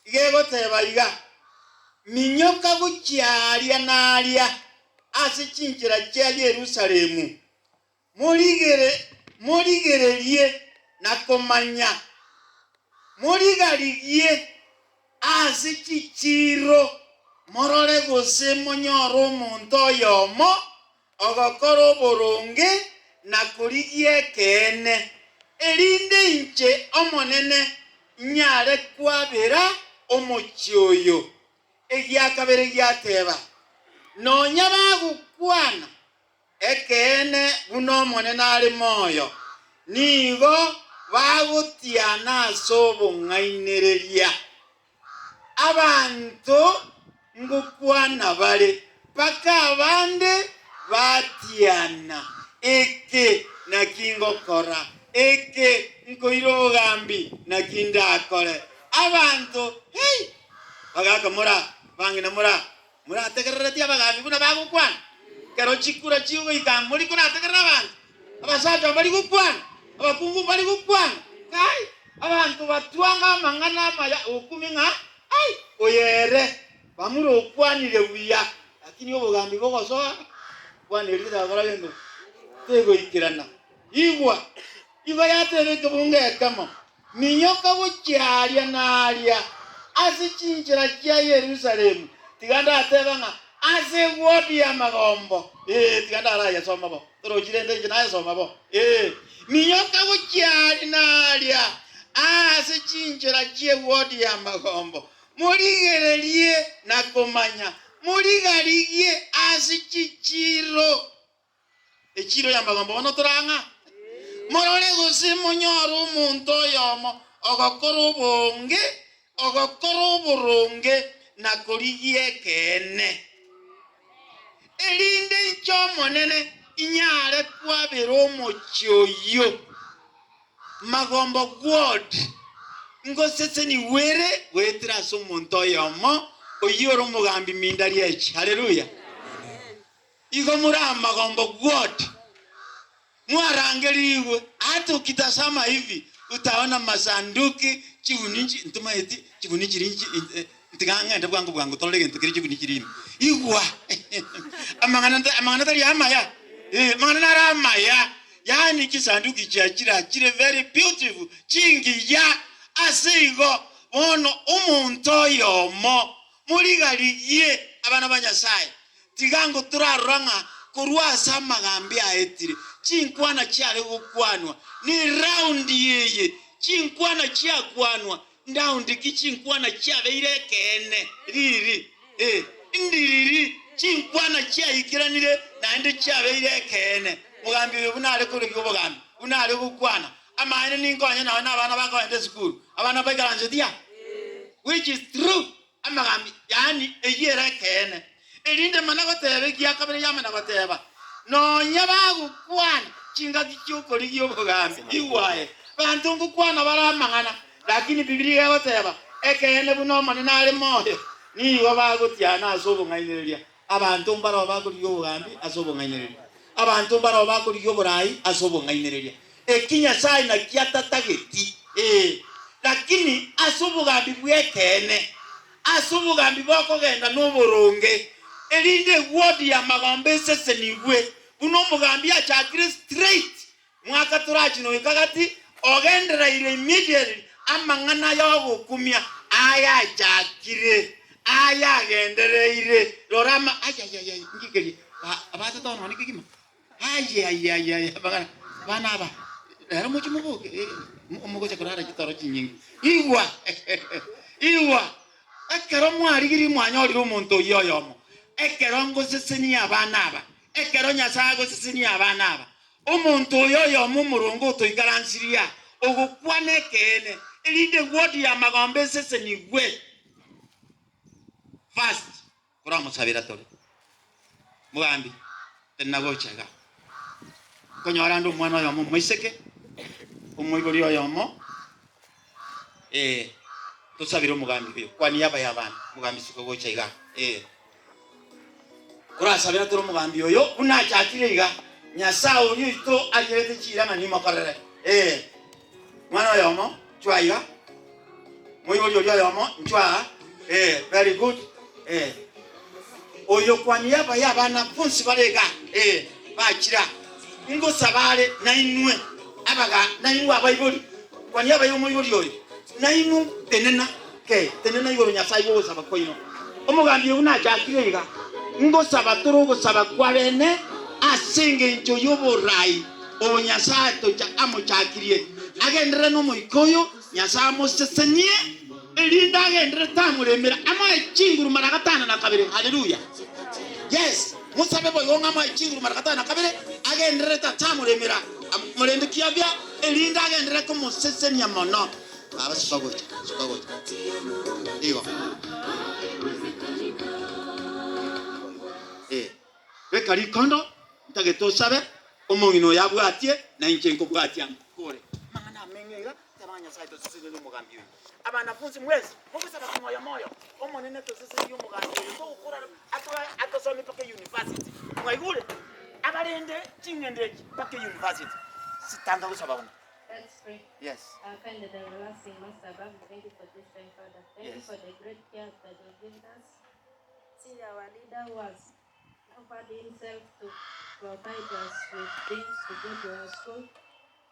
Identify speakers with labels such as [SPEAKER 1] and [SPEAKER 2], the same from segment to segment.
[SPEAKER 1] igego teba iga minyoka guchiaria naria ase chinchira chia Yerusalemu murigererie na komanya murigarigie ase chichiro morore gose monyoro omonto oyomo ogokora oboronge na kurigie kene erinde inche omonene nyare kwabera omochi oyo egiakabere giateba nonya bagukwana ekene buno omonene ari moyo nigo bagutiana ase obong'ainereria abantu ngukwana bare paka abande batiana eke nakingokora eke nkoiro ogambi nakindakore abantu hey bagaka mura bangina mura ategerereti abagambi buna bagukwana kero chikura chiugo ikamuri kuna ategerera abantu abasaja bari gukwana abakungu bari gukwana kai abantu batwanga mangana maya okuminga ai oyere bamuro okwanire buya lakini obugambi bogosoa kwanire dagora yendo tego ikirana igwa yatebe bunge kama minyoka buchiaria naria ase chinchira chia Yerusalemu tiganda atebanga ase wodi ya magombo tiganda ara ya soma bo torojire ndenge na ya soma bo minyoka buchiaria naria ase chinchira chia wodi ya magombo murigererie na komanya murigarigie ase chichiro echiro ya magombo ono toranga morore gose monyoro omonto oyomo ogokora oboronge na kurigie kene erinde incho monene inyare kwabera omochi oyo magombo god ngosese ni were wetira ase omonto oyomo oyoro omogambi mindari echi haleluya igo mura magombo god mwarangeliwe hata ukitazama hivi utaona masanduki chibunichi ntuma eti chibunichi rinchi ntiganga enda bwangu tolege ntikiri chibunichi rini igwa amangana tari amaya mangana ra amaya yani chisanduki chachira chire very beautiful chingi ya asigo ono omuntu oyomo murigarigie abana banyasai tigango turaranga kurwasa amagambi aetire chinkwana chiare gukwanwa ni round yeye chinkwana chiakwanwa ndaundi kichinkwana chiabeire kene riri ndiriri chinkwana chiaikiranire nande chiabeire kene mugambi uyu bunale kuri kubogambi bunale gukwana amane ninkonya nawe nabana bakoende school abana bagaranje dia which is true amagambi yani eyere kene erinde manago tebe kiakabere yamana bateba nonya bagukwana chinga kichukori gyobogambi iwaye bantu ngukwana baramangana lakini Biblia yoteba ekene buno manene ali moyo niyo bagutiana asobo ngainereria abantu mbaro bakuri yobogambi asobo ngainereria abantu mbaro bakuri yoborai asobo ngainereria ekinya sai na kiatatageti lakini asobo gambi bwekene asobo gambi bokogenda noboronge erinde wodi ya magombe sese niwe uno mugambi achakire straight mwaka turachino ikagati ogendera ile immediately amangana yo gukumia aya chakire aya gendereire lorama aya ngikeri abata tono ni kigima aya bana ba era muchi mubuke umugocha kurara kitoro chinyingi iwa akero mwarigiri mwanyoliro omonto yoyomo ekero ngoseseni abana aba ekero nyasago seseni abana aba omonto yoyomo murongo toikaransiria ogukwane kene erinde wodi ya magombe seseni gwe fast kuramo sabira tole mugambi tenagochaga konyora ndo mwana yomo moiseke umwigori yoyomo tusabira mugambi kwani yaba yabana mugambi sikogocha iga kurasabira turo mugambi oyo unachakire iga nyasao nyito agirete chirana ni makarere mwana yomo chwaiga Moyo yo yomo njwa very good oyo kwani ya bana funsi barega bakira ngo sabale nainwe abaga nainwa abayibuli kwani abayo moyo yo nainu tenena tenena yoro nyasaye wo saba koino omugambi una jakirega ngo sabatoro go sabakwalene asinge njo yoborai obonyasaye to cha amo chakirie agendere no moikoyo nyasaye mosesenie elinda agendere tamuremera ama ekinguru maragatana na kabere haleluya yes musabe boyo ngama ekinguru maragatana na kabere agendere tamuremera mulende kiabya elinda agendere ko mosesenia mono aba sibagocha igo bekari kondo ntageto sabe omongino yabwatie na inche bwatia kore mangana mengega tabanya saito sisi no mugambi abanafunzi mwezi mukisaba kumoyo moyo omonene to sisi yo mugambi to ukura atosome pake university mwaigule abalende chingende pake university sitanga kusaba bona.
[SPEAKER 2] Let's pray.
[SPEAKER 1] Yes.
[SPEAKER 2] Our kind and everlasting Master Abraham, thank you for this time, Father. Thank you for the great care that you have given us. See, our leader was offered himself to provide us with things to go to our school.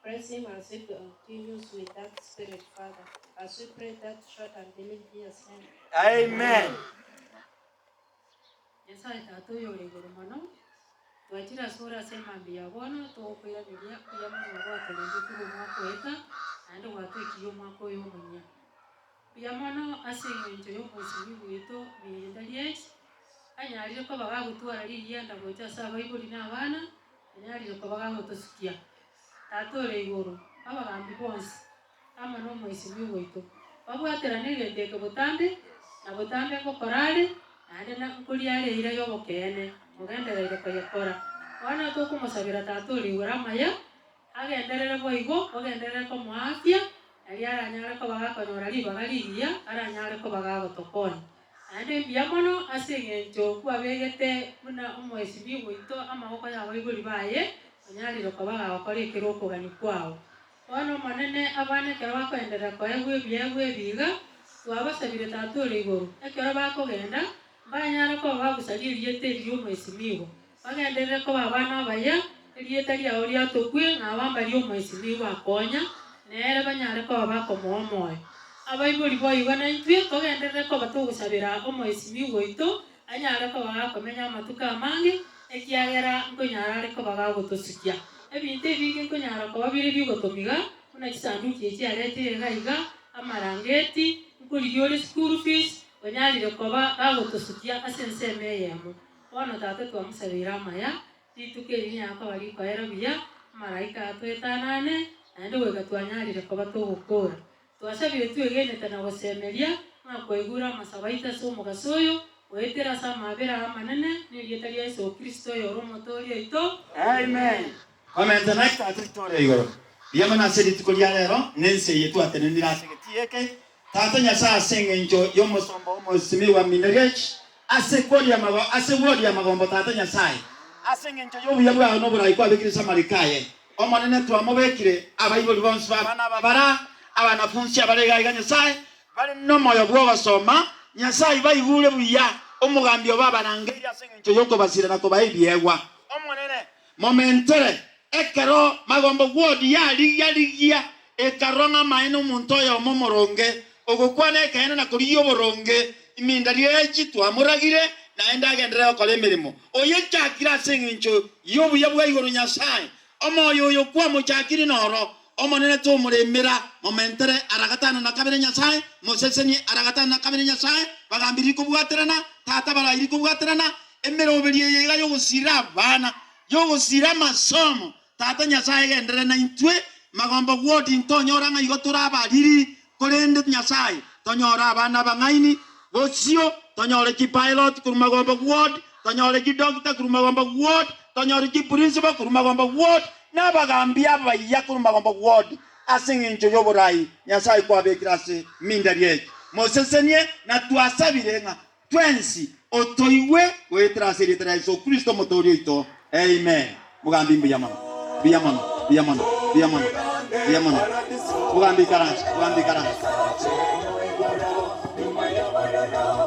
[SPEAKER 2] Praise him as he continues with that spirit, Father. As we pray that short and believe Jesus' name.
[SPEAKER 1] Amen.
[SPEAKER 2] Yes, I thought you were going to Wajira sura sema mbia bono to kuya bilia kuya mwana wako lende kuru mwako eta ando watu ikiyo mwako yo munya biya mwana asinga njo yo musimi bwito biyendaliye anyari ko baga gutwara liyenda gocha saba ibuli n'abana anyari ko baga gutusikia tatore igoro abagambi bonse ama no musimi bwito babwateranire ndeke butambe na butambe ko korale ande na kuri yale ira yo bokene mugenderere kuyakora wana to kumusabira taturi uramaya agenderere boigo ogenderere ko muafya ali aranyare ko bagakonyora libagaliya aranyare ko bagagotokoni ande biamono asengenjo kwabegete muna umwesi biwito amaboko yabo iguri baye anyari ko bagakora ikiroko gani kwao wana manene abane kera bakwendera ko egwe biga twabasabire taturi igoro ekera bakogenda banyara ko bagusagiriye teri yo mwesimigo bagenderere ko babana baya eliyetari auri atokwe nabambali yo mwesimigo akonya nere banyara ko bakomomoye abayibuli boyibona intwe togenderere ko batugusabira omwesimigo ito anyara ko bakomenya amatuka amange ekiagera nkonyara ko bagagotosikya ebinte bingi nkonyara ko babiri bigotomiga una kisanduki ekiarete gaiga amarangeti nkuriyo school fees onyalire koba bagotosukia asenseme yemo ono tate twamusabira maya titukeri nyako bali kwaera biya malaika atwetanane ande wega twanyalire koba tugukura twasabire twegene tana gosemeria mwakoigura masabaita so mugasoyo wetera samabera amanene niliyetari Yesu Kristo yoro motorio ito
[SPEAKER 1] amen amen tana tatitore igoro yamana sedi tukolia lero nense yetu atenendira segetieke tata nyasa sengenjo yomosombo mosimi wa minerech asekolia magombo tata nyasai asengenjo yobuyabwa no bura ikwa bekirisa marikaye omonene twamobekire abayibuli bonse bana babara abanafunsi abarega nyasai bali no moyo bwo basoma nyasai bayibule buya omugambi obabanangeri asengenjo yoko basira nako bayibyegwa omonene momentere ekero magombo gwodi yaligia ekaronga maino muntoya omomoronge ogokwane kaena na kuriyo boronge imindari echi twamuragire naenda agendera okole mirimo oye chakira sengincho yobu yabwa igoro nyasaye omoyo yo kwa muchakiri noro omonene to muremera momentere aragatana na kabere nyasaye moseseni aragatana na kabere nyasaye bagambiri kubwaterana tata barayiri kubwaterana emero beriye yega yo gusira bana yo gusira masomo tata nyasaye gendere na intwe magombo gwodi ntonyora nga igotura abariri kolende nyasaye tonyora abana bangaini bosio tonyore ki pilot kurumagombo gwod tonyore ki doctor kurumagombo gwod tonyore ki principal kurumagombo gwod na bagambia baya kurumagombo gwod asinginjo yoborai nyasaye kwa bekirase mindariye mosesenie na tuasabirenga twensi otoiwe wetrase litra Yesu Kristo motorio ito amen mugambi mbiyamano biyamano mugambi karans
[SPEAKER 3] Roho